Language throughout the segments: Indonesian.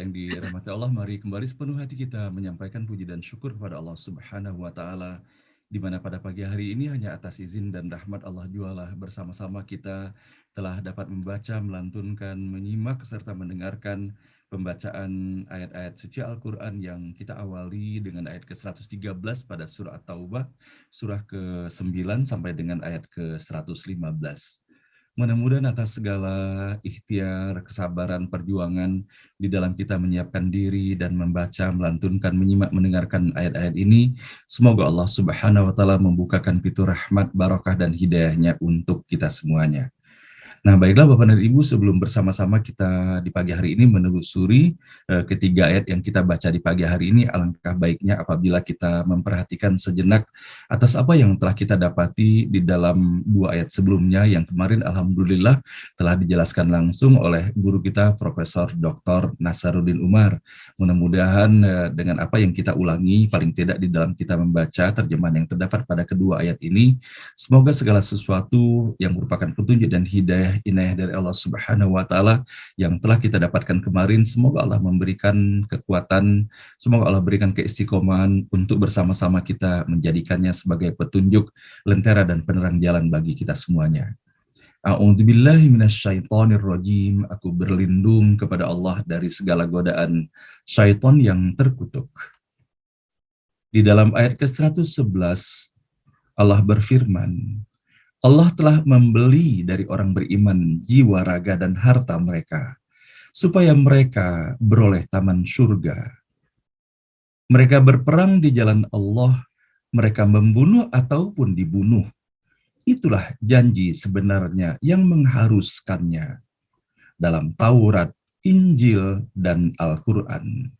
yang dirahmati Allah, mari kembali sepenuh hati kita menyampaikan puji dan syukur kepada Allah Subhanahu wa Ta'ala, di mana pada pagi hari ini hanya atas izin dan rahmat Allah jualah bersama-sama kita telah dapat membaca, melantunkan, menyimak serta mendengarkan pembacaan ayat-ayat suci Al-Quran yang kita awali dengan ayat ke-113 pada surah At-Taubah, surah ke-9 sampai dengan ayat ke-115. Mudah-mudahan atas segala ikhtiar, kesabaran, perjuangan di dalam kita menyiapkan diri dan membaca, melantunkan, menyimak, mendengarkan ayat-ayat ini, semoga Allah Subhanahu wa Ta'ala membukakan pintu rahmat, barakah, dan hidayahnya untuk kita semuanya. Nah, baiklah Bapak dan Ibu, sebelum bersama-sama kita di pagi hari ini menelusuri ketiga ayat yang kita baca di pagi hari ini, alangkah baiknya apabila kita memperhatikan sejenak atas apa yang telah kita dapati di dalam dua ayat sebelumnya yang kemarin alhamdulillah telah dijelaskan langsung oleh guru kita Profesor Dr. Nasaruddin Umar. Mudah-mudahan dengan apa yang kita ulangi, paling tidak di dalam kita membaca terjemahan yang terdapat pada kedua ayat ini, semoga segala sesuatu yang merupakan petunjuk dan hidayah inayah dari Allah Subhanahu wa Ta'ala yang telah kita dapatkan kemarin, semoga Allah memberikan kekuatan, semoga Allah berikan keistiqomahan untuk bersama-sama kita menjadikannya sebagai petunjuk, lentera dan penerang jalan bagi kita semuanya. A'udzubillahi minasyaitonirrajim. Aku berlindung kepada Allah dari segala godaan syaitan yang terkutuk. Di dalam ayat ke-111 Allah berfirman, Allah telah membeli dari orang beriman jiwa, raga, dan harta mereka, supaya mereka beroleh taman surga. Mereka berperang di jalan Allah, mereka membunuh ataupun dibunuh. Itulah janji sebenarnya yang mengharuskannya dalam Taurat, Injil, dan Al-Quran.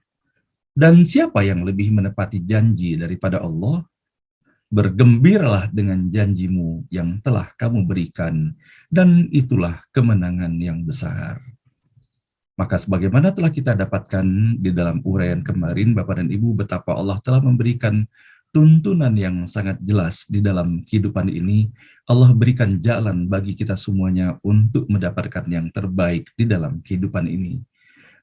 Dan siapa yang lebih menepati janji daripada Allah? Bergembiralah dengan janjimu yang telah kamu berikan, dan itulah kemenangan yang besar. Maka sebagaimana telah kita dapatkan di dalam uraian kemarin, Bapak dan Ibu, betapa Allah telah memberikan tuntunan yang sangat jelas di dalam kehidupan ini. Allah berikan jalan bagi kita semuanya untuk mendapatkan yang terbaik di dalam kehidupan ini.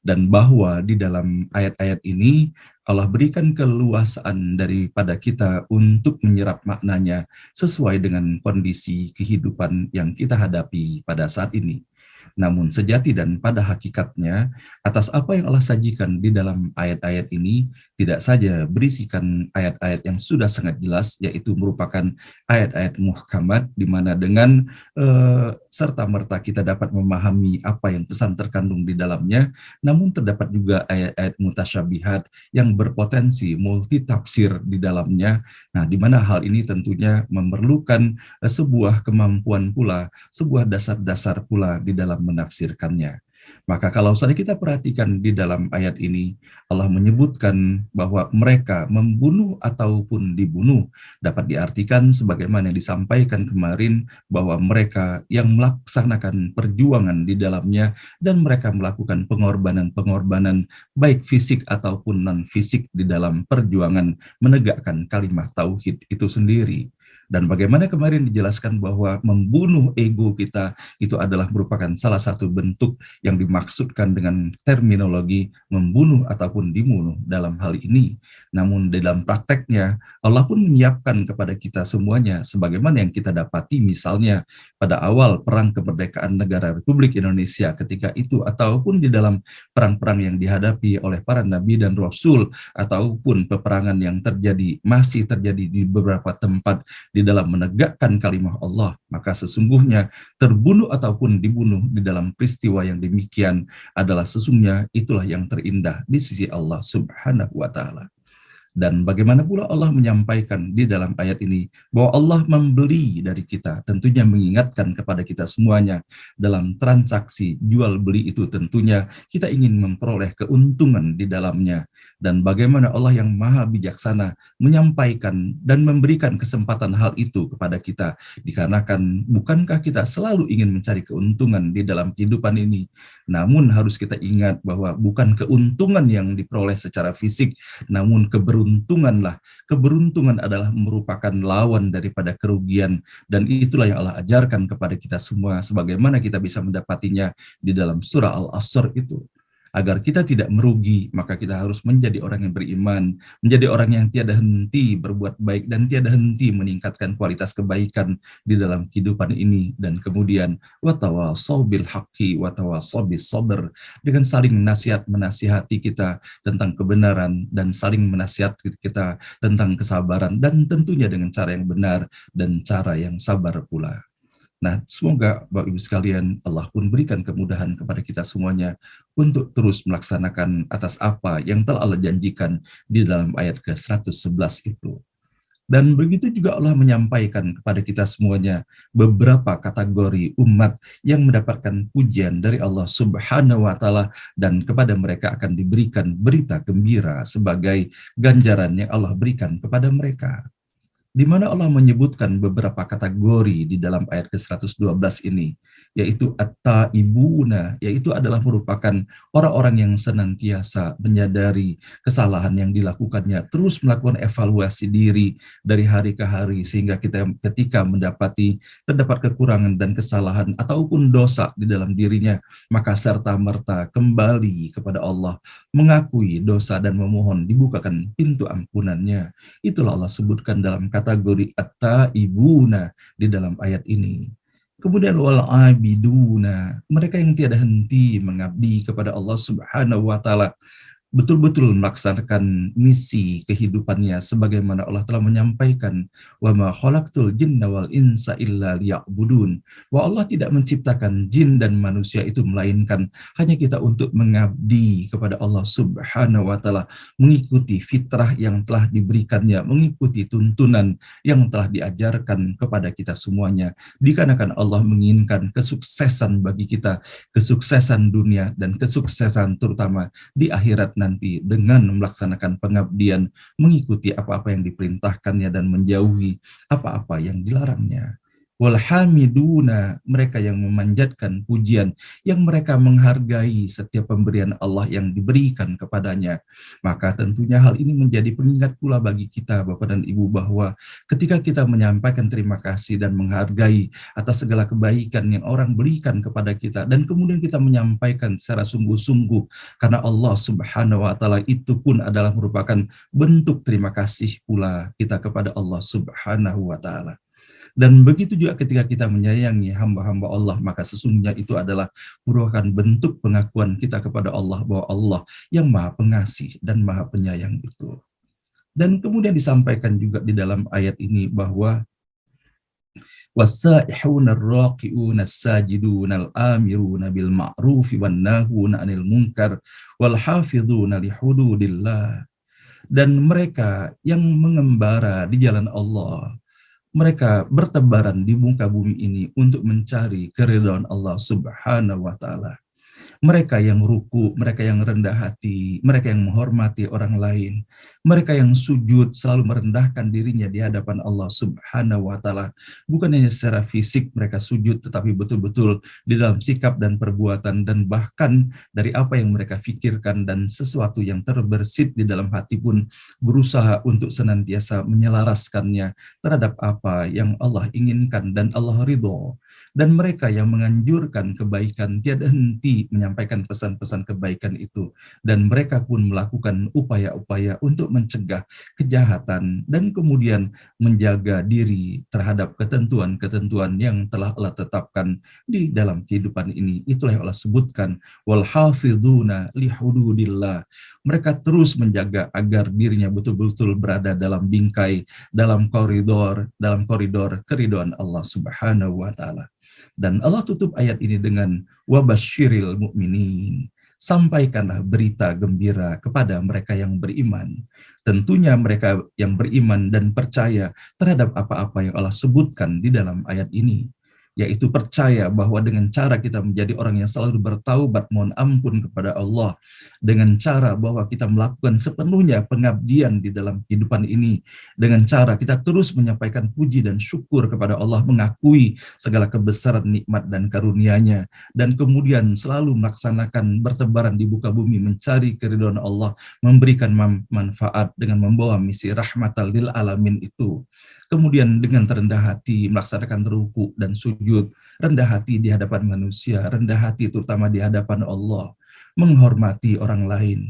Dan bahwa di dalam ayat-ayat ini Allah berikan keluasaan daripada kita untuk menyerap maknanya sesuai dengan kondisi kehidupan yang kita hadapi pada saat ini. Namun sejati dan pada hakikatnya, atas apa yang Allah sajikan di dalam ayat-ayat ini tidak saja berisikan ayat-ayat yang sudah sangat jelas, yaitu merupakan ayat-ayat muhkamat, di mana dengan serta-merta kita dapat memahami apa yang pesan terkandung di dalamnya, namun terdapat juga ayat-ayat mutasyabihat yang berpotensi multi tafsir di dalamnya. Nah, di mana hal ini tentunya memerlukan sebuah kemampuan pula, sebuah dasar-dasar pula di dalam menafsirkannya. Maka kalau saja kita perhatikan di dalam ayat ini, Allah menyebutkan bahwa mereka membunuh ataupun dibunuh, dapat diartikan sebagaimana yang disampaikan kemarin, bahwa mereka yang melaksanakan perjuangan di dalamnya dan mereka melakukan pengorbanan-pengorbanan baik fisik ataupun non-fisik di dalam perjuangan menegakkan kalimat tauhid itu sendiri. Dan bagaimana kemarin dijelaskan bahwa membunuh ego kita itu adalah merupakan salah satu bentuk yang dimaksudkan dengan terminologi membunuh ataupun dibunuh dalam hal ini. Namun dalam prakteknya Allah pun menyiapkan kepada kita semuanya sebagaimana yang kita dapati misalnya pada awal perang kemerdekaan negara Republik Indonesia ketika itu, ataupun di dalam perang-perang yang dihadapi oleh para nabi dan rasul, ataupun peperangan yang masih terjadi di beberapa tempat di dalam menegakkan kalimat Allah, maka sesungguhnya terbunuh ataupun dibunuh di dalam peristiwa yang demikian adalah sesungguhnya itulah yang terindah di sisi Allah Subhanahu wa Ta'ala. Dan bagaimana pula Allah menyampaikan di dalam ayat ini bahwa Allah membeli dari kita, tentunya mengingatkan kepada kita semuanya dalam transaksi jual beli itu tentunya kita ingin memperoleh keuntungan di dalamnya. Dan bagaimana Allah yang maha bijaksana menyampaikan dan memberikan kesempatan hal itu kepada kita, dikarenakan bukankah kita selalu ingin mencari keuntungan di dalam kehidupan ini, namun harus kita ingat bahwa bukan keuntungan yang diperoleh secara fisik, namun keberuntungan adalah merupakan lawan daripada kerugian, dan itulah yang Allah ajarkan kepada kita semua sebagaimana kita bisa mendapatinya di dalam surah Al-Asr itu. Agar kita tidak merugi, maka kita harus menjadi orang yang beriman, menjadi orang yang tiada henti berbuat baik dan tiada henti meningkatkan kualitas kebaikan di dalam kehidupan ini. Dan kemudian watawasau bil haqqi watawasau bis sabr, dengan saling menasihati kita tentang kebenaran dan saling menasihati kita tentang kesabaran, dan tentunya dengan cara yang benar dan cara yang sabar pula. Nah, semoga Bapak Ibu sekalian, Allah pun berikan kemudahan kepada kita semuanya untuk terus melaksanakan atas apa yang telah Allah janjikan di dalam ayat ke-111 itu. Dan begitu juga Allah menyampaikan kepada kita semuanya beberapa kategori umat yang mendapatkan pujian dari Allah Subhanahu wa Ta'ala, dan kepada mereka akan diberikan berita gembira sebagai ganjaran yang Allah berikan kepada mereka. Di mana Allah menyebutkan beberapa kategori di dalam ayat ke-112 ini, yaitu at-taibuna, yaitu adalah merupakan orang-orang yang senantiasa menyadari kesalahan yang dilakukannya, terus melakukan evaluasi diri dari hari ke hari, sehingga kita ketika mendapati terdapat kekurangan dan kesalahan ataupun dosa di dalam dirinya, maka serta-merta kembali kepada Allah, mengakui dosa dan memohon dibukakan pintu ampunannya. Itulah Allah sebutkan dalam kategori at-taibuna di dalam ayat ini. Kemudian wal abiduna, mereka yang tiada henti mengabdi kepada Allah Subhanahu wa Ta'ala, betul-betul melaksanakan misi kehidupannya sebagaimana Allah telah menyampaikan, wa ma khalaqtul jinna wal insa illa liya'budun, bahwa Allah tidak menciptakan jin dan manusia itu melainkan hanya kita untuk mengabdi kepada Allah Subhanahu wa Ta'ala, mengikuti fitrah yang telah diberikannya, mengikuti tuntunan yang telah diajarkan kepada kita semuanya, dikarenakan Allah menginginkan kesuksesan bagi kita, kesuksesan dunia dan kesuksesan terutama di akhirat nanti, dengan melaksanakan pengabdian, mengikuti apa-apa yang diperintahkannya dan menjauhi apa-apa yang dilarangnya. Walhamiduna, mereka yang memanjatkan pujian, yang mereka menghargai setiap pemberian Allah yang diberikan kepadanya. Maka tentunya hal ini menjadi pengingat pula bagi kita Bapak dan Ibu, bahwa ketika kita menyampaikan terima kasih dan menghargai atas segala kebaikan yang orang berikan kepada kita, dan kemudian kita menyampaikan secara sungguh-sungguh karena Allah Subhanahu wa Ta'ala, itu pun adalah merupakan bentuk terima kasih pula kita kepada Allah Subhanahu wa Ta'ala. Dan begitu juga ketika kita menyayangi hamba-hamba Allah, maka sesungguhnya itu adalah merupakan bentuk pengakuan kita kepada Allah bahwa Allah yang Maha Pengasih dan Maha Penyayang itu. Dan kemudian disampaikan juga di dalam ayat ini bahwa wasaihuna ar-raqiuna as-sajiduna al-amiruna bil ma'rufi wan nahuna 'anil munkar wal hafizuna li hududillah, dan mereka yang mengembara di jalan Allah, mereka bertebaran di muka bumi ini untuk mencari keridhaan Allah Subhanahu wa Ta'ala. Mereka yang ruku, mereka yang rendah hati, mereka yang menghormati orang lain, mereka yang sujud selalu merendahkan dirinya di hadapan Allah Subhanahu wa Ta'ala. Bukan hanya secara fisik mereka sujud, tetapi betul-betul di dalam sikap dan perbuatan, dan bahkan dari apa yang mereka pikirkan dan sesuatu yang terbersit di dalam hati pun berusaha untuk senantiasa menyelaraskannya terhadap apa yang Allah inginkan dan Allah ridho. Dan mereka yang menganjurkan kebaikan, tiada henti menyampaikan pesan-pesan kebaikan itu, dan mereka pun melakukan upaya-upaya untuk mencegah kejahatan dan kemudian menjaga diri terhadap ketentuan-ketentuan yang telah Allah tetapkan di dalam kehidupan ini. Itulah yang Allah sebutkan, wal hafizuna li hududillah, mereka terus menjaga agar dirinya betul-betul berada dalam bingkai, dalam koridor keridhaan Allah Subhanahu wa Ta'ala. Dan Allah tutup ayat ini dengan wabasyiril mu'minin, sampaikanlah berita gembira kepada mereka yang beriman. Tentunya mereka yang beriman dan percaya terhadap apa-apa yang Allah sebutkan di dalam ayat ini, yaitu percaya bahwa dengan cara kita menjadi orang yang selalu bertaubat mohon ampun kepada Allah, dengan cara bahwa kita melakukan sepenuhnya pengabdian di dalam kehidupan ini, dengan cara kita terus menyampaikan puji dan syukur kepada Allah, mengakui segala kebesaran nikmat dan karunia-Nya, dan kemudian selalu melaksanakan bertebaran di muka bumi mencari keridhaan Allah, memberikan manfaat dengan membawa misi rahmatan lil alamin itu. Kemudian dengan terendah hati melaksanakan ruku dan sujud, rendah hati di hadapan manusia, rendah hati terutama di hadapan Allah. menghormati orang lain,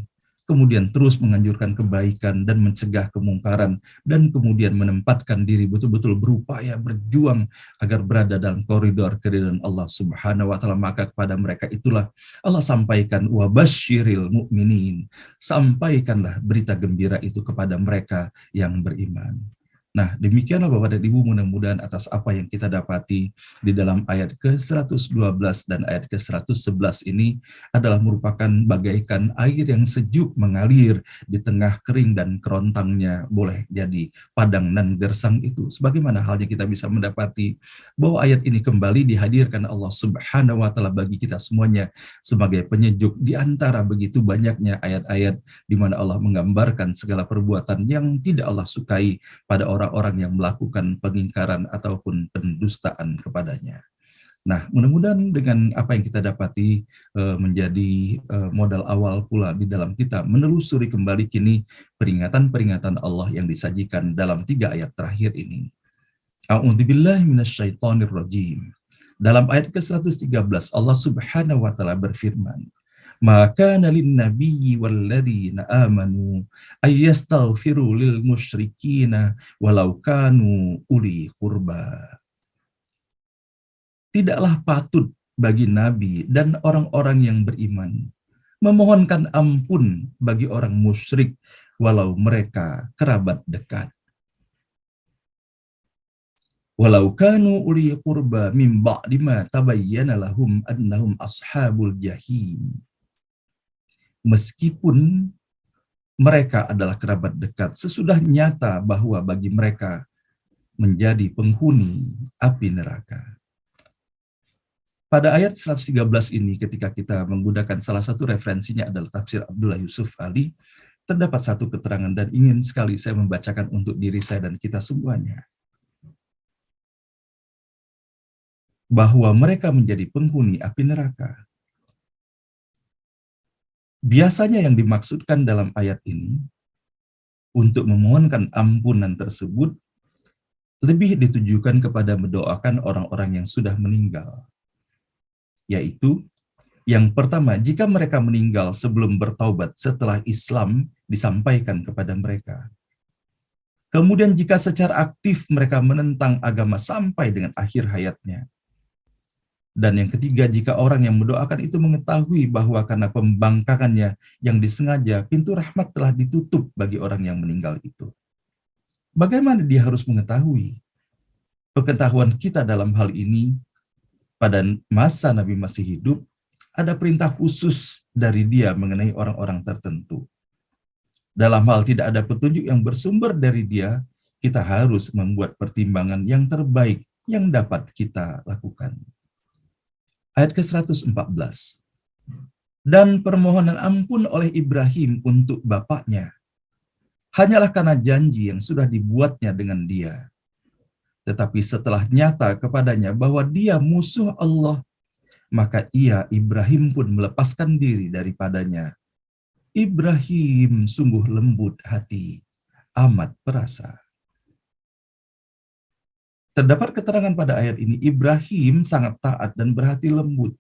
kemudian terus menganjurkan kebaikan dan mencegah kemungkaran, dan kemudian menempatkan diri betul-betul berupaya berjuang agar berada dalam koridor keridhaan Allah Subhanahu wa taala. Maka kepada mereka itulah Allah sampaikan wa basyiril mu'minin, sampaikanlah berita gembira itu kepada mereka yang beriman. Nah, demikianlah Bapak dan Ibu, mudah-mudahan atas apa yang kita dapati di dalam ayat ke-112 dan ayat ke-111 ini adalah merupakan bagaikan air yang sejuk mengalir di tengah kering dan kerontangnya boleh jadi padang dan gersang itu. Sebagaimana halnya kita bisa mendapati bahwa ayat ini kembali dihadirkan Allah Subhanahu wa taala bagi kita semuanya sebagai penyejuk di antara begitu banyaknya ayat-ayat di mana Allah menggambarkan segala perbuatan yang tidak Allah sukai pada orang-orang yang melakukan pengingkaran ataupun pendustaan kepadanya. Nah, mudah-mudahan dengan apa yang kita dapati menjadi modal awal pula di dalam kita menelusuri kembali kini peringatan-peringatan Allah yang disajikan dalam 3 ayat terakhir ini. A'udzubillahi minasyaitonirrajim. Dalam ayat ke-113 Allah Subhanahu wa taala berfirman, "Maka nalin nabiyyi walladzina amanu ayyastaghfiru lil musyrikina walau kanu uli qurba." Tidaklah patut bagi nabi dan orang-orang yang beriman memohonkan ampun bagi orang musyrik walau mereka kerabat dekat. Walau kanu uli qurba min ba'di ma tabayyana lahum annahum ashabul jahim. Meskipun mereka adalah kerabat dekat, sesudah nyata bahwa bagi mereka menjadi penghuni api neraka. Pada ayat 113 ini, ketika kita menggunakan salah satu referensinya adalah tafsir Abdullah Yusuf Ali, terdapat satu keterangan dan ingin sekali saya membacakan untuk diri saya dan kita semuanya. Bahwa mereka menjadi penghuni api neraka. Biasanya yang dimaksudkan dalam ayat ini, untuk memohonkan ampunan tersebut, lebih ditujukan kepada mendoakan orang-orang yang sudah meninggal. Yaitu, yang pertama, jika mereka meninggal sebelum bertaubat setelah Islam disampaikan kepada mereka. Kemudian jika secara aktif mereka menentang agama sampai dengan akhir hayatnya. Dan yang ketiga, jika orang yang mendoakan itu mengetahui bahwa karena pembangkangannya yang disengaja, pintu rahmat telah ditutup bagi orang yang meninggal itu. Bagaimana dia harus mengetahui? Pengetahuan kita dalam hal ini, pada masa Nabi masih hidup, ada perintah khusus dari dia mengenai orang-orang tertentu. Dalam hal tidak ada petunjuk yang bersumber dari dia, kita harus membuat pertimbangan yang terbaik yang dapat kita lakukan. Ayat ke-114. Dan permohonan ampun oleh Ibrahim untuk bapaknya hanyalah karena janji yang sudah dibuatnya dengan dia. Tetapi setelah nyata kepadanya bahwa dia musuh Allah, maka ia, Ibrahim pun melepaskan diri daripadanya. Ibrahim sungguh lembut hati, amat perasa. Terdapat keterangan pada ayat ini, Ibrahim sangat taat dan berhati lembut.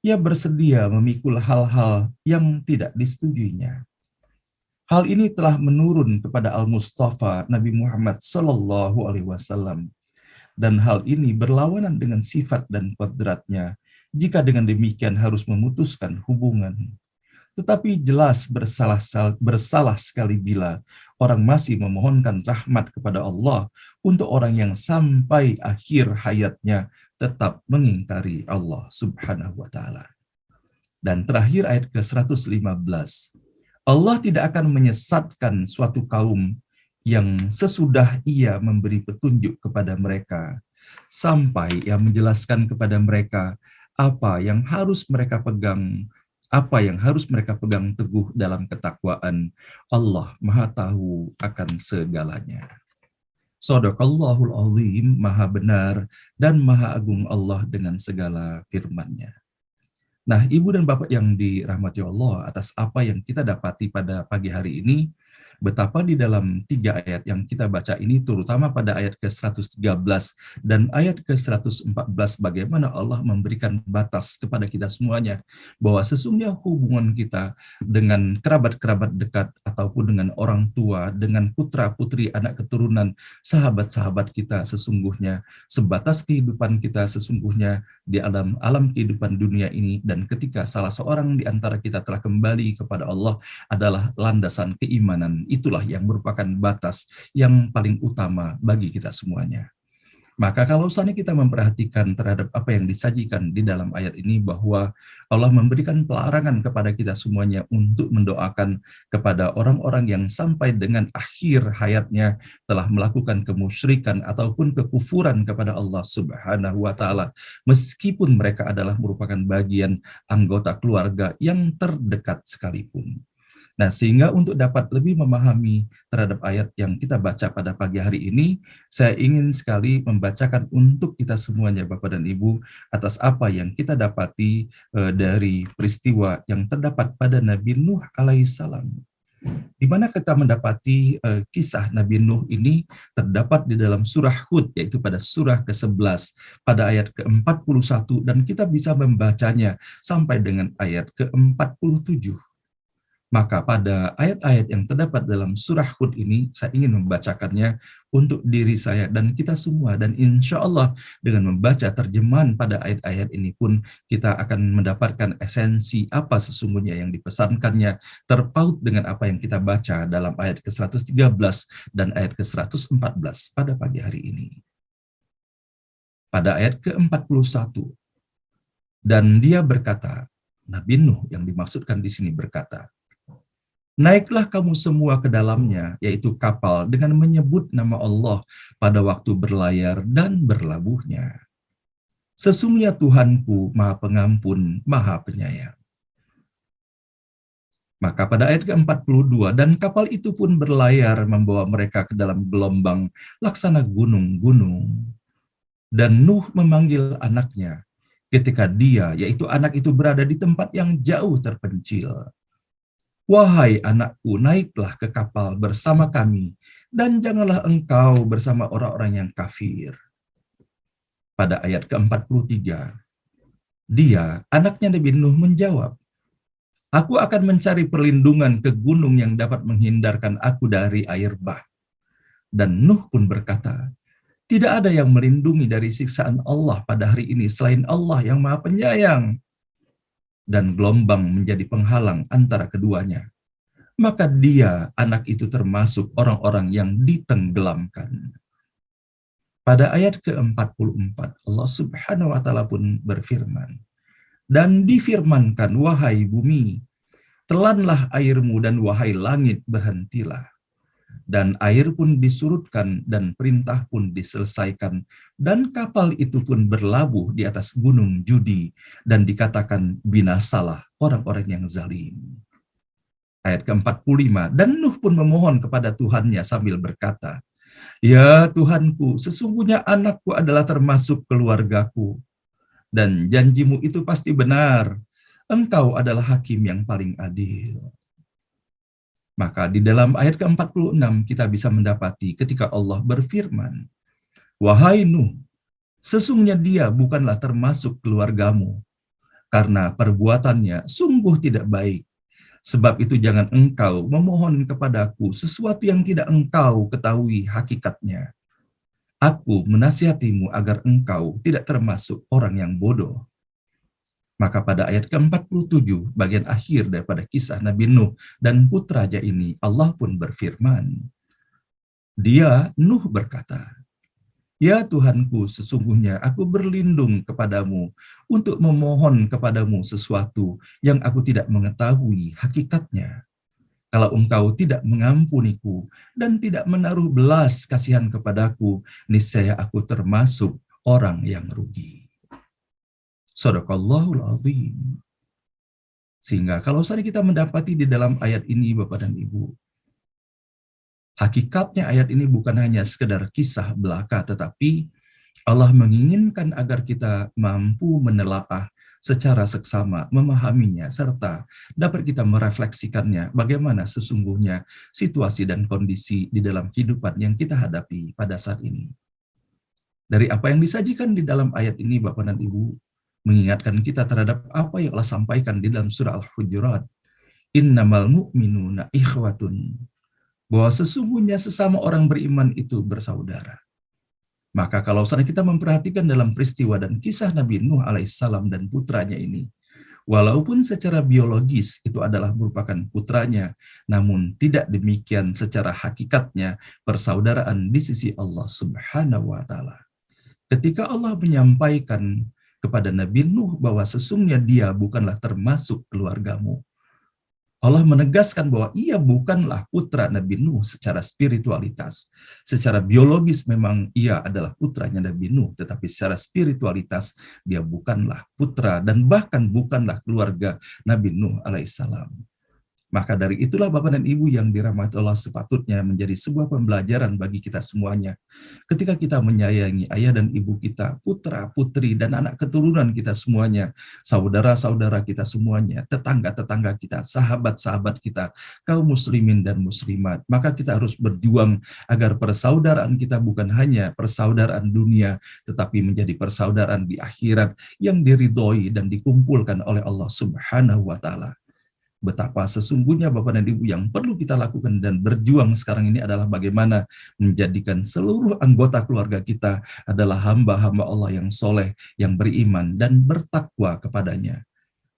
Ia bersedia memikul hal-hal yang tidak disetujuinya. Hal ini telah menurun kepada Al-Mustafa Nabi Muhammad SAW. Dan hal ini berlawanan dengan sifat dan kodratnya, jika dengan demikian harus memutuskan hubungan. Tetapi jelas bersalah sekali bila orang masih memohonkan rahmat kepada Allah untuk orang yang sampai akhir hayatnya tetap mengingkari Allah Subhanahu wa taala. Dan terakhir ayat ke-115. Allah tidak akan menyesatkan suatu kaum yang sesudah ia memberi petunjuk kepada mereka, sampai ia menjelaskan kepada mereka apa yang harus mereka pegang, apa yang harus mereka pegang teguh dalam ketakwaan. Allah Maha Tahu akan segalanya. Shadaqallahul Azim, Maha benar dan Maha agung Allah dengan segala firman-Nya. Nah, Ibu dan Bapak yang dirahmati Allah, atas apa yang kita dapati pada pagi hari ini, Betapa di dalam 3 ayat yang kita baca ini, terutama pada ayat ke-113 dan ayat ke-114, bagaimana Allah memberikan batas kepada kita semuanya, bahwa sesungguhnya hubungan kita dengan kerabat-kerabat dekat, ataupun dengan orang tua, dengan putra-putri, anak keturunan, sahabat-sahabat kita sesungguhnya, sebatas kehidupan kita sesungguhnya di alam kehidupan dunia ini, dan ketika salah seorang di antara kita telah kembali kepada Allah, adalah landasan keimanan. Itulah yang merupakan batas yang paling utama bagi kita semuanya. Maka kalau misalnya kita memperhatikan terhadap apa yang disajikan di dalam ayat ini, bahwa Allah memberikan pelarangan kepada kita semuanya untuk mendoakan kepada orang-orang yang sampai dengan akhir hayatnya telah melakukan kemusyrikan ataupun kekufuran kepada Allah Subhanahu wa Ta'ala, meskipun mereka adalah merupakan bagian anggota keluarga yang terdekat sekalipun. Nah, sehingga untuk dapat lebih memahami terhadap ayat yang kita baca pada pagi hari ini, saya ingin sekali membacakan untuk kita semuanya, Bapak dan Ibu, atas apa yang kita dapati dari peristiwa yang terdapat pada Nabi Nuh alaihissalam. Di mana kita mendapati kisah Nabi Nuh ini terdapat di dalam surah Hud, yaitu pada surah ke-11, pada ayat ke-41, dan kita bisa membacanya sampai dengan ayat ke-47. Maka pada ayat-ayat yang terdapat dalam surah Hud ini, saya ingin membacakannya untuk diri saya dan kita semua. Dan insya Allah dengan membaca terjemahan pada ayat-ayat ini pun, kita akan mendapatkan esensi apa sesungguhnya yang dipesankannya, terpaut dengan apa yang kita baca dalam ayat ke-113 dan ayat ke-114 pada pagi hari ini. Pada ayat ke-41, dan dia berkata, Nabi Nuh yang dimaksudkan di sini berkata, naiklah kamu semua ke dalamnya, yaitu kapal, dengan menyebut nama Allah pada waktu berlayar dan berlabuhnya. Sesungguhnya Tuhanku Maha Pengampun, Maha Penyayang. Maka pada ayat ke-42, dan kapal itu pun berlayar membawa mereka ke dalam gelombang laksana gunung-gunung. Dan Nuh memanggil anaknya ketika dia, yaitu anak itu, berada di tempat yang jauh terpencil. Wahai anakku, naiklah ke kapal bersama kami, dan janganlah engkau bersama orang-orang yang kafir. Pada ayat ke-43, dia, anaknya Nabi Nuh, menjawab, aku akan mencari perlindungan ke gunung yang dapat menghindarkan aku dari air bah. Dan Nuh pun berkata, tidak ada yang melindungi dari siksaan Allah pada hari ini selain Allah yang Maha Penyayang. Dan gelombang menjadi penghalang antara keduanya. Maka dia, anak itu, termasuk orang-orang yang ditenggelamkan. Pada ayat ke-44, Allah Subhanahu wa Ta'ala pun berfirman, dan difirmankan, wahai bumi, telanlah airmu, dan wahai langit, berhentilah. Dan air pun disurutkan, dan perintah pun diselesaikan, dan kapal itu pun berlabuh di atas gunung Judi, dan dikatakan binasalah orang-orang yang zalim. Ayat ke-45, dan Nuh pun memohon kepada Tuhannya sambil berkata, ya Tuhanku, sesungguhnya anakku adalah termasuk keluargaku, dan janjimu itu pasti benar. Engkau adalah hakim yang paling adil. Maka di dalam ayat ke-46 kita bisa mendapati ketika Allah berfirman, wahai Nuh, sesungguhnya dia bukanlah termasuk keluargamu, karena perbuatannya sungguh tidak baik. Sebab itu jangan engkau memohon kepadaku sesuatu yang tidak engkau ketahui hakikatnya. Aku menasihatimu agar engkau tidak termasuk orang yang bodoh. Maka pada ayat ke-47, bagian akhir daripada kisah Nabi Nuh dan putranya ini, Allah pun berfirman, dia, Nuh, berkata, ya Tuhanku, sesungguhnya aku berlindung kepadamu untuk memohon kepadamu sesuatu yang aku tidak mengetahui hakikatnya. Kalau engkau tidak mengampuniku dan tidak menaruh belas kasihan kepadaku, niscaya aku termasuk orang yang rugi. Shadaqallahul azim. Sehingga kalau saja kita mendapati di dalam ayat ini, Bapak dan Ibu, hakikatnya ayat ini bukan hanya sekedar kisah belaka, tetapi Allah menginginkan agar kita mampu menelaah secara seksama memahaminya, serta dapat kita merefleksikannya bagaimana sesungguhnya situasi dan kondisi di dalam kehidupan yang kita hadapi pada saat ini. Dari apa yang disajikan di dalam ayat ini, Bapak dan Ibu, mengingatkan kita terhadap apa yang Allah sampaikan di dalam surah Al-Hujurat. Innamal mu'minuna ikhwatun. Bahwa sesungguhnya sesama orang beriman itu bersaudara. Maka kalau misalnya kita memperhatikan dalam peristiwa dan kisah Nabi Nuh alaihissalam dan putranya ini, walaupun secara biologis itu adalah merupakan putranya, namun tidak demikian secara hakikatnya persaudaraan di sisi Allah Subhanahu wa Ta'ala. Ketika Allah menyampaikan kepada Nabi Nuh bahwa sesungguhnya dia bukanlah termasuk keluargamu, Allah menegaskan bahwa ia bukanlah putra Nabi Nuh secara spiritualitas. Secara biologis memang ia adalah putranya Nabi Nuh, tetapi secara spiritualitas dia bukanlah putra dan bahkan bukanlah keluarga Nabi Nuh alaihissalam. Maka dari itulah Bapak dan Ibu yang dirahmati Allah sepatutnya menjadi sebuah pembelajaran bagi kita semuanya. Ketika kita menyayangi ayah dan ibu kita, putra-putri dan anak keturunan kita semuanya, saudara-saudara kita semuanya, tetangga-tetangga kita, sahabat-sahabat kita, kaum muslimin dan muslimat, maka kita harus berjuang agar persaudaraan kita bukan hanya persaudaraan dunia, tetapi menjadi persaudaraan di akhirat yang diridhoi dan dikumpulkan oleh Allah Subhanahu wa Ta'ala. Betapa sesungguhnya Bapak dan Ibu yang perlu kita lakukan dan berjuang sekarang ini adalah bagaimana menjadikan seluruh anggota keluarga kita adalah hamba-hamba Allah yang soleh, yang beriman, dan bertakwa kepadanya.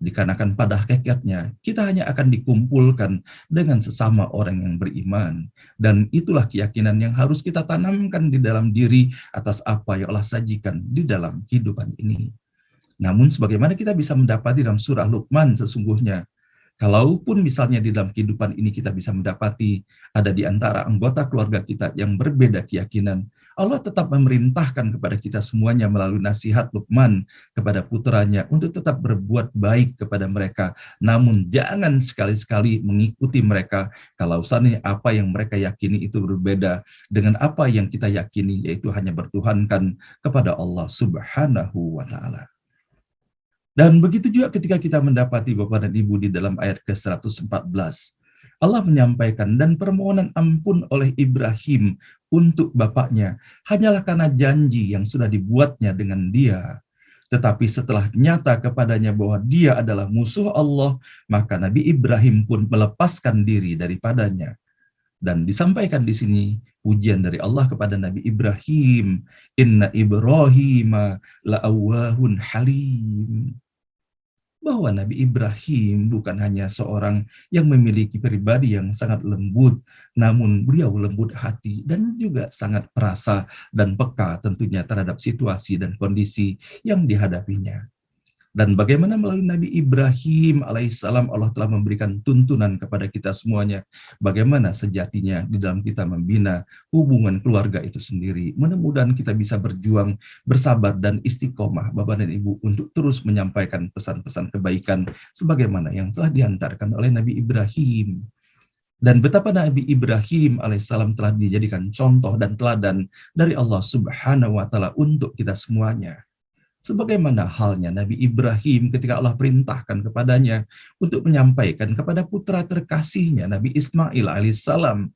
Dikarenakan pada hakikatnya kita hanya akan dikumpulkan dengan sesama orang yang beriman. Dan itulah keyakinan yang harus kita tanamkan di dalam diri atas apa yang Allah sajikan di dalam kehidupan ini. Namun sebagaimana kita bisa mendapati dalam surah Luqman sesungguhnya, kalaupun misalnya di dalam kehidupan ini kita bisa mendapati ada di antara anggota keluarga kita yang berbeda keyakinan, Allah tetap memerintahkan kepada kita semuanya melalui nasihat Luqman kepada putranya untuk tetap berbuat baik kepada mereka. Namun jangan sekali-sekali mengikuti mereka kalau seandainya apa yang mereka yakini itu berbeda dengan apa yang kita yakini, yaitu hanya bertuhankan kepada Allah Subhanahu wa Ta'ala. Dan begitu juga ketika kita mendapati Bapak dan Ibu di dalam ayat ke-114, Allah menyampaikan dan permohonan ampun oleh Ibrahim untuk bapaknya hanyalah karena janji yang sudah dibuatnya dengan dia. Tetapi setelah nyata kepadanya bahwa dia adalah musuh Allah, maka Nabi Ibrahim pun melepaskan diri daripadanya. Dan disampaikan di sini pujian dari Allah kepada Nabi Ibrahim, inna Ibrahima la'awwahun halim. Bahwa Nabi Ibrahim bukan hanya seorang yang memiliki pribadi yang sangat lembut, namun beliau lembut hati dan juga sangat perasa dan peka tentunya terhadap situasi dan kondisi yang dihadapinya. Dan bagaimana melalui Nabi Ibrahim alaihissalam Allah telah memberikan tuntunan kepada kita semuanya. Bagaimana sejatinya di dalam kita membina hubungan keluarga itu sendiri. Mudah-mudahan kita bisa berjuang, bersabar dan istiqomah Bapak dan Ibu untuk terus menyampaikan pesan-pesan kebaikan sebagaimana yang telah diantarkan oleh Nabi Ibrahim. Dan betapa Nabi Ibrahim alaihissalam telah dijadikan contoh dan teladan dari Allah Subhanahu wa Ta'ala untuk kita semuanya. Sebagaimana halnya Nabi Ibrahim ketika Allah perintahkan kepadanya untuk menyampaikan kepada putra terkasihnya Nabi Ismail alaihissalam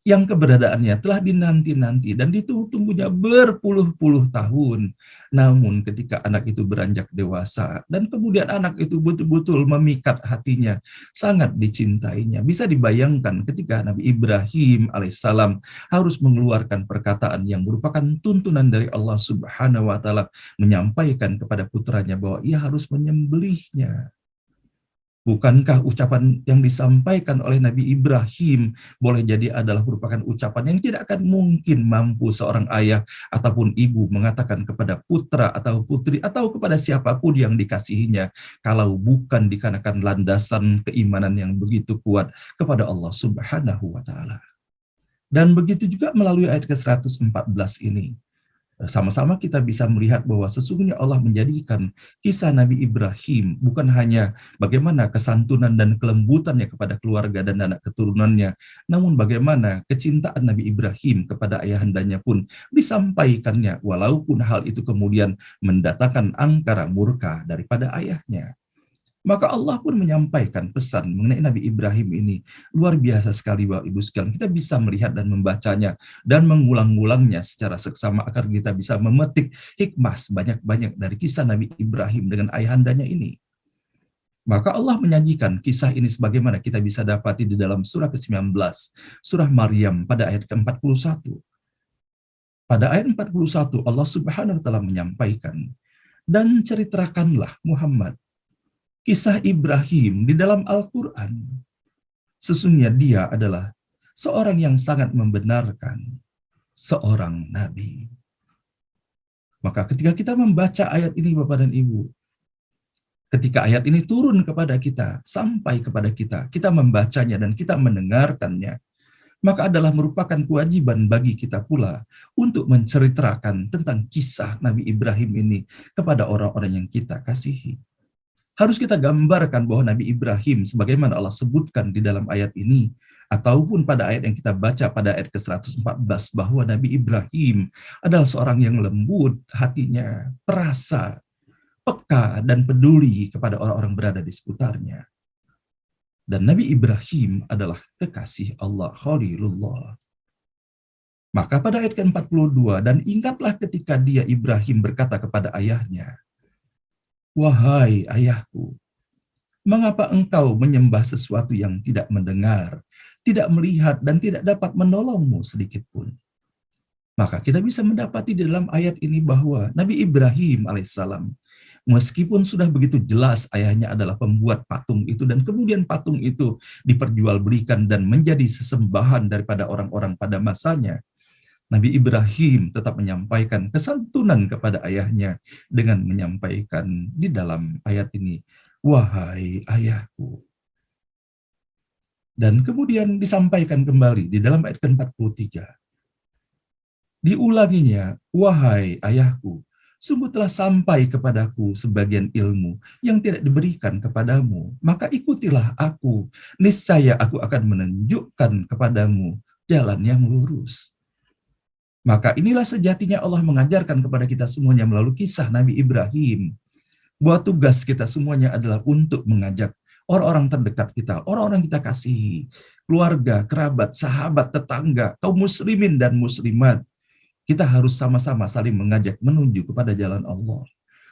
yang keberadaannya telah dinanti-nanti dan ditunggu-tunggunya berpuluh-puluh tahun. Namun ketika anak itu beranjak dewasa dan kemudian anak itu betul-betul memikat hatinya, sangat dicintainya. Bisa dibayangkan ketika Nabi Ibrahim alaihissalam harus mengeluarkan perkataan yang merupakan tuntunan dari Allah Subhanahu wa Ta'ala, menyampaikan kepada putranya bahwa ia harus menyembelihnya. Bukankah ucapan yang disampaikan oleh Nabi Ibrahim boleh jadi adalah merupakan ucapan yang tidak akan mungkin mampu seorang ayah ataupun ibu mengatakan kepada putra atau putri atau kepada siapapun yang dikasihinya kalau bukan dikarenakan landasan keimanan yang begitu kuat kepada Allah Subhanahu wa Ta'ala. Dan begitu juga melalui ayat ke-114 ini. sama-sama kita bisa melihat bahwa sesungguhnya Allah menjadikan kisah Nabi Ibrahim bukan hanya bagaimana kesantunan dan kelembutannya kepada keluarga dan anak keturunannya, namun bagaimana kecintaan Nabi Ibrahim kepada ayahandanya pun disampaikannya, walaupun hal itu kemudian mendatangkan angkara murka daripada ayahnya. Maka Allah pun menyampaikan pesan mengenai Nabi Ibrahim ini. Luar biasa sekali Bapak Ibu sekalian. Kita bisa melihat dan membacanya dan mengulang-ulangnya secara seksama agar kita bisa memetik hikmah sebanyak-banyak dari kisah Nabi Ibrahim dengan ayahandanya ini. Maka Allah menyajikan kisah ini sebagaimana kita bisa dapati di dalam surah ke-19, surah Maryam pada ayat ke-41. Pada ayat 41 Allah Subhanahu wa taala menyampaikan, "Dan ceritakanlah Muhammad kisah Ibrahim di dalam Al-Quran. Sesungguhnya dia adalah seorang yang sangat membenarkan, seorang nabi." Maka ketika kita membaca ayat ini Bapak dan Ibu, ketika ayat ini turun kepada kita, sampai kepada kita, kita membacanya dan kita mendengarkannya, maka adalah merupakan kewajiban bagi kita pula untuk menceritakan tentang kisah Nabi Ibrahim ini kepada orang-orang yang kita kasihi. Harus kita gambarkan bahwa Nabi Ibrahim sebagaimana Allah sebutkan di dalam ayat ini, ataupun pada ayat yang kita baca pada ayat ke-114, bahwa Nabi Ibrahim adalah seorang yang lembut hatinya, perasa, peka, dan peduli kepada orang-orang berada di seputarnya. Dan Nabi Ibrahim adalah kekasih Allah, Khalilullah. Maka pada ayat ke-42, "Dan ingatlah ketika dia Ibrahim berkata kepada ayahnya, 'Wahai ayahku, mengapa engkau menyembah sesuatu yang tidak mendengar, tidak melihat, dan tidak dapat menolongmu sedikit pun?'" Maka kita bisa mendapati di dalam ayat ini bahwa Nabi Ibrahim alaihissalam, meskipun sudah begitu jelas ayahnya adalah pembuat patung itu, dan kemudian patung itu diperjualbelikan dan menjadi sesembahan daripada orang-orang pada masanya, Nabi Ibrahim tetap menyampaikan kesantunan kepada ayahnya dengan menyampaikan di dalam ayat ini, "Wahai ayahku." Dan kemudian disampaikan kembali di dalam ayat ke-43. Diulanginya, "Wahai ayahku, sungguh telah sampai kepadaku sebagian ilmu yang tidak diberikan kepadamu, maka ikutilah aku, niscaya aku akan menunjukkan kepadamu jalan yang lurus." Maka inilah sejatinya Allah mengajarkan kepada kita semuanya melalui kisah Nabi Ibrahim, bahwa tugas kita semuanya adalah untuk mengajak orang-orang terdekat kita, orang-orang kita kasihi, keluarga, kerabat, sahabat, tetangga, kaum muslimin dan muslimat. Kita harus sama-sama saling mengajak menuju kepada jalan Allah.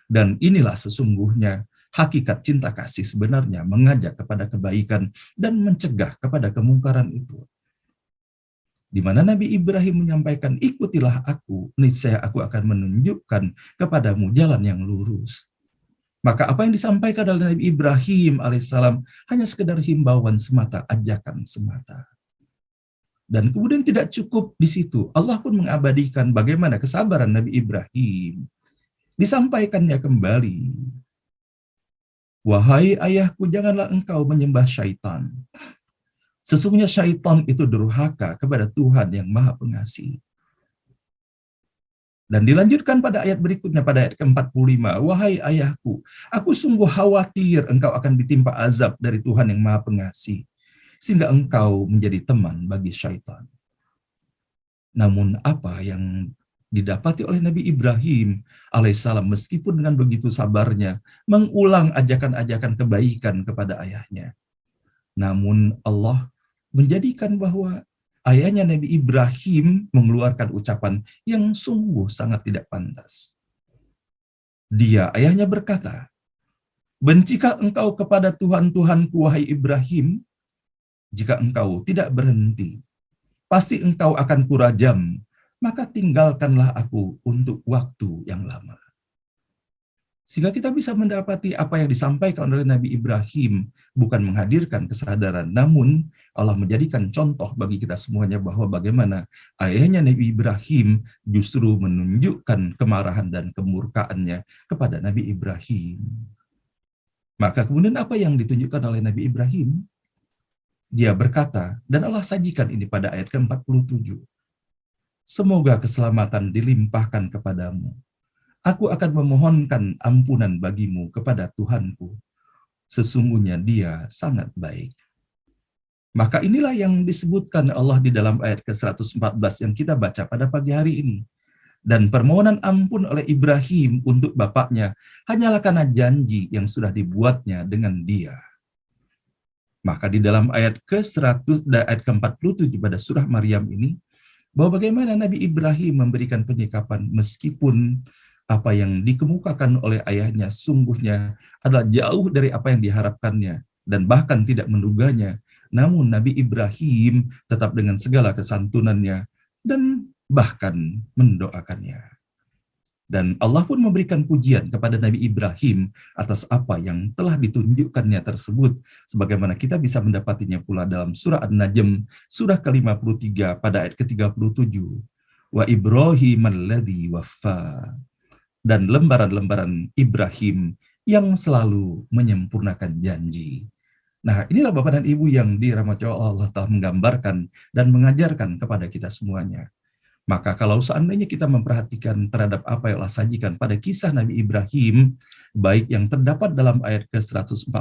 Dan inilah sesungguhnya hakikat cinta kasih sebenarnya, mengajak kepada kebaikan dan mencegah kepada kemungkaran itu. Di mana Nabi Ibrahim menyampaikan, "Ikutilah aku, niscaya aku akan menunjukkan kepadamu jalan yang lurus." Maka apa yang disampaikan oleh Nabi Ibrahim alaihissalam hanya sekedar himbauan semata, ajakan semata. Dan kemudian tidak cukup di situ. Allah pun mengabadikan bagaimana kesabaran Nabi Ibrahim. Disampaikannya kembali, "Wahai ayahku, janganlah engkau menyembah syaitan. Sesungguhnya syaitan itu durhaka kepada Tuhan yang Maha Pengasih." Dan dilanjutkan pada ayat berikutnya, pada ayat ke-45, "Wahai ayahku, aku sungguh khawatir engkau akan ditimpa azab dari Tuhan yang Maha Pengasih, sehingga engkau menjadi teman bagi syaitan." Namun apa yang didapati oleh Nabi Ibrahim alaihissalam, meskipun dengan begitu sabarnya mengulang ajakan-ajakan kebaikan kepada ayahnya, namun Allah menjadikan bahwa ayahnya Nabi Ibrahim mengeluarkan ucapan yang sungguh sangat tidak pantas. Ayahnya berkata, "Bencikah engkau kepada Tuhan-Tuhanku, wahai Ibrahim? Jika engkau tidak berhenti, pasti engkau akan kurajam, maka tinggalkanlah aku untuk waktu yang lama." Sehingga kita bisa mendapati apa yang disampaikan oleh Nabi Ibrahim bukan menghadirkan kesadaran, namun Allah menjadikan contoh bagi kita semuanya bahwa bagaimana ayahnya Nabi Ibrahim justru menunjukkan kemarahan dan kemurkaannya kepada Nabi Ibrahim. Maka kemudian apa yang ditunjukkan oleh Nabi Ibrahim? Dia berkata, dan Allah sajikan ini pada ayat ke-47. semoga keselamatan dilimpahkan kepadamu. Aku akan memohonkan ampunan bagimu kepada Tuhanku. Sesungguhnya Dia sangat baik. Maka inilah yang disebutkan Allah di dalam ayat ke-114 yang kita baca pada pagi hari ini. Dan permohonan ampun oleh Ibrahim untuk bapaknya hanyalah karena janji yang sudah dibuatnya dengan dia. Maka di dalam ayat ke-100 dan ayat ke-47 pada surah Maryam ini, bahwa bagaimana Nabi Ibrahim memberikan penyikapan meskipun apa yang dikemukakan oleh ayahnya sungguhnya adalah jauh dari apa yang diharapkannya dan bahkan tidak menduganya. Namun Nabi Ibrahim tetap dengan segala kesantunannya dan bahkan mendoakannya. Dan Allah pun memberikan pujian kepada Nabi Ibrahim atas apa yang telah ditunjukkannya tersebut, sebagaimana kita bisa mendapatinya pula dalam surah An-Najm, surah ke-53 pada ayat ke-37. Wa Ibrahim alladzi waffa. Dan lembaran-lembaran Ibrahim yang selalu menyempurnakan janji. Nah, inilah Bapak dan Ibu yang dirahmati Allah telah menggambarkan dan mengajarkan kepada kita semuanya. Maka kalau seandainya kita memperhatikan terhadap apa yang Allah sajikan pada kisah Nabi Ibrahim, baik yang terdapat dalam ayat ke-114,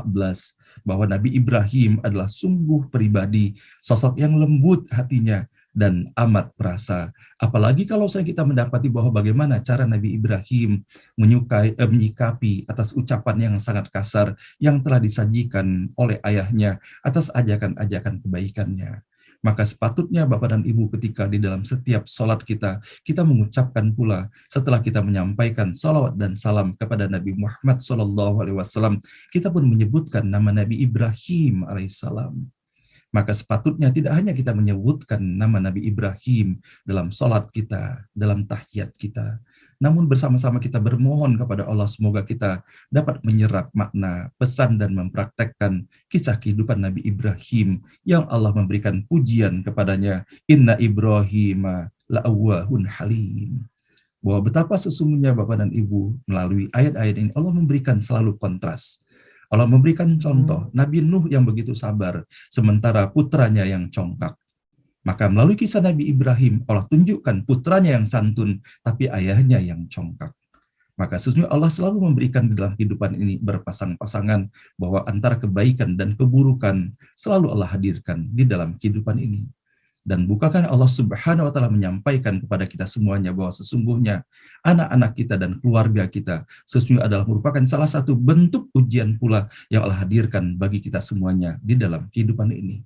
bahwa Nabi Ibrahim adalah sungguh pribadi, sosok yang lembut hatinya, dan amat perasa. Apalagi kalau kita mendapati bahwa bagaimana cara Nabi Ibrahim menyikapi atas ucapan yang sangat kasar yang telah disajikan oleh ayahnya atas ajakan-ajakan kebaikannya. Maka sepatutnya Bapak dan Ibu ketika di dalam setiap sholat kita mengucapkan pula setelah kita menyampaikan salawat dan salam kepada Nabi Muhammad SAW, kita pun menyebutkan nama Nabi Ibrahim alaihissalam. Maka sepatutnya tidak hanya kita menyebutkan nama Nabi Ibrahim dalam sholat kita, dalam tahiyat kita, namun bersama-sama kita bermohon kepada Allah semoga kita dapat menyerap makna, pesan, dan mempraktekkan kisah kehidupan Nabi Ibrahim yang Allah memberikan pujian kepadanya. Inna Ibrahim la'awwahun halim. Bahwa betapa sesungguhnya Bapak dan Ibu melalui ayat-ayat ini Allah memberikan selalu kontras. Allah memberikan contoh, Nabi Nuh yang begitu sabar, sementara putranya yang congkak. Maka melalui kisah Nabi Ibrahim, Allah tunjukkan putranya yang santun, tapi ayahnya yang congkak. Maka sesungguhnya Allah selalu memberikan di dalam kehidupan ini berpasang-pasangan, bahwa antara kebaikan dan keburukan selalu Allah hadirkan di dalam kehidupan ini. Dan bukankah Allah Subhanahu wa Ta'ala menyampaikan kepada kita semuanya bahwa sesungguhnya anak-anak kita dan keluarga kita sesungguhnya adalah merupakan salah satu bentuk ujian pula yang Allah hadirkan bagi kita semuanya di dalam kehidupan ini.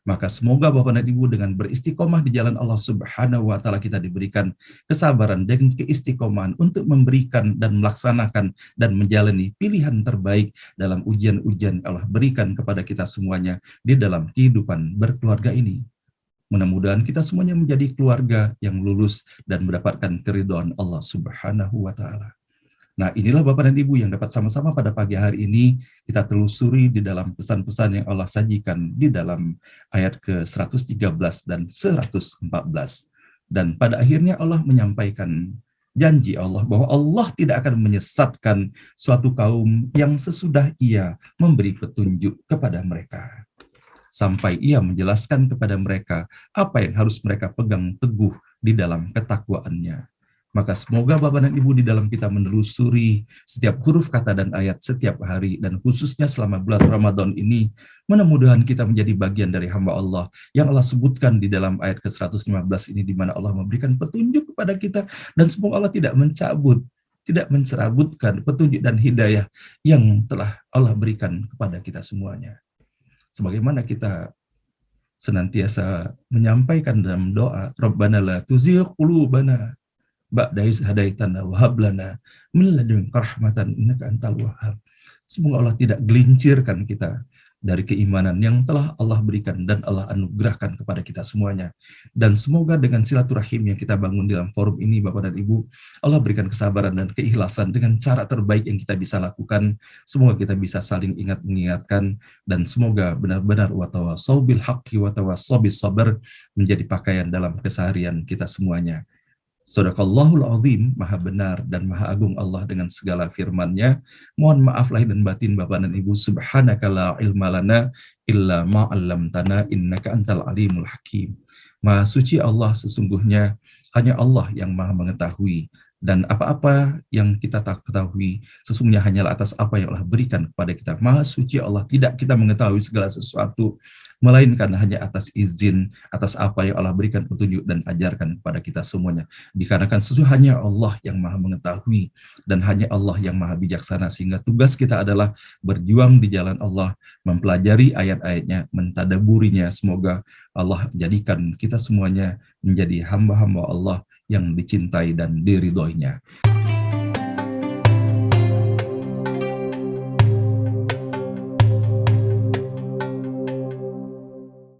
Maka semoga Bapak dan Ibu dengan beristiqomah di jalan Allah Subhanahu wa Ta'ala kita diberikan kesabaran dan keistiqomahan untuk memberikan dan melaksanakan dan menjalani pilihan terbaik dalam ujian-ujian Allah berikan kepada kita semuanya di dalam kehidupan berkeluarga ini. Mudah-mudahan kita semuanya menjadi keluarga yang lulus dan mendapatkan keridhaan Allah Subhanahu wa Ta'ala. Nah, inilah Bapak dan Ibu yang dapat sama-sama pada pagi hari ini kita telusuri di dalam pesan-pesan yang Allah sajikan di dalam ayat ke-113 dan 114. Dan pada akhirnya Allah menyampaikan janji Allah bahwa Allah tidak akan menyesatkan suatu kaum yang sesudah Ia memberi petunjuk kepada mereka, sampai Ia menjelaskan kepada mereka apa yang harus mereka pegang teguh di dalam ketakwaannya. Maka semoga Bapak dan Ibu di dalam kita menelusuri setiap huruf kata dan ayat setiap hari, dan khususnya selama bulan Ramadan ini, mudah-mudahan kita menjadi bagian dari hamba Allah yang Allah sebutkan di dalam ayat ke-115 ini, di mana Allah memberikan petunjuk kepada kita, dan semoga Allah tidak mencerabutkan petunjuk dan hidayah yang telah Allah berikan kepada kita semuanya. Sebagaimana kita senantiasa menyampaikan dalam doa, Rabbana la tuzigh qulubana ba'da idh hadaitana wa hab lana min ladunka rahmatan innaka antal wahhab. Semoga Allah tidak gelincirkan kita dari keimanan yang telah Allah berikan dan Allah anugerahkan kepada kita semuanya. Dan semoga dengan silaturahim yang kita bangun dalam forum ini, Bapak dan Ibu, Allah berikan kesabaran dan keikhlasan dengan cara terbaik yang kita bisa lakukan. Semoga kita bisa saling ingat mengingatkan, dan semoga benar-benar watawassaw bil haqqi watawassaw bis sabr menjadi pakaian dalam keseharian kita semuanya. Sadaqallahul azim, maha benar dan maha agung Allah dengan segala firman-Nya. Mohon maaf lahir dan batin Bapak dan Ibu. Subhanaka la ilma lana illa ma 'allamtana innaka antal alimul hakim. Maha suci Allah, sesungguhnya hanya Allah yang maha mengetahui, dan apa-apa yang kita tak ketahui sesungguhnya hanyalah atas apa yang Allah berikan kepada kita. Maha suci Allah, tidak kita mengetahui segala sesuatu melainkan hanya atas izin, atas apa yang Allah berikan petunjuk dan ajarkan kepada kita semuanya. Dikarenakan sesungguhnya hanya Allah yang maha mengetahui dan hanya Allah yang maha bijaksana, sehingga tugas kita adalah berjuang di jalan Allah, mempelajari ayat-ayatnya, mentadaburinya. Semoga Allah jadikan kita semuanya menjadi hamba-hamba Allah yang dicintai dan diridhoinya.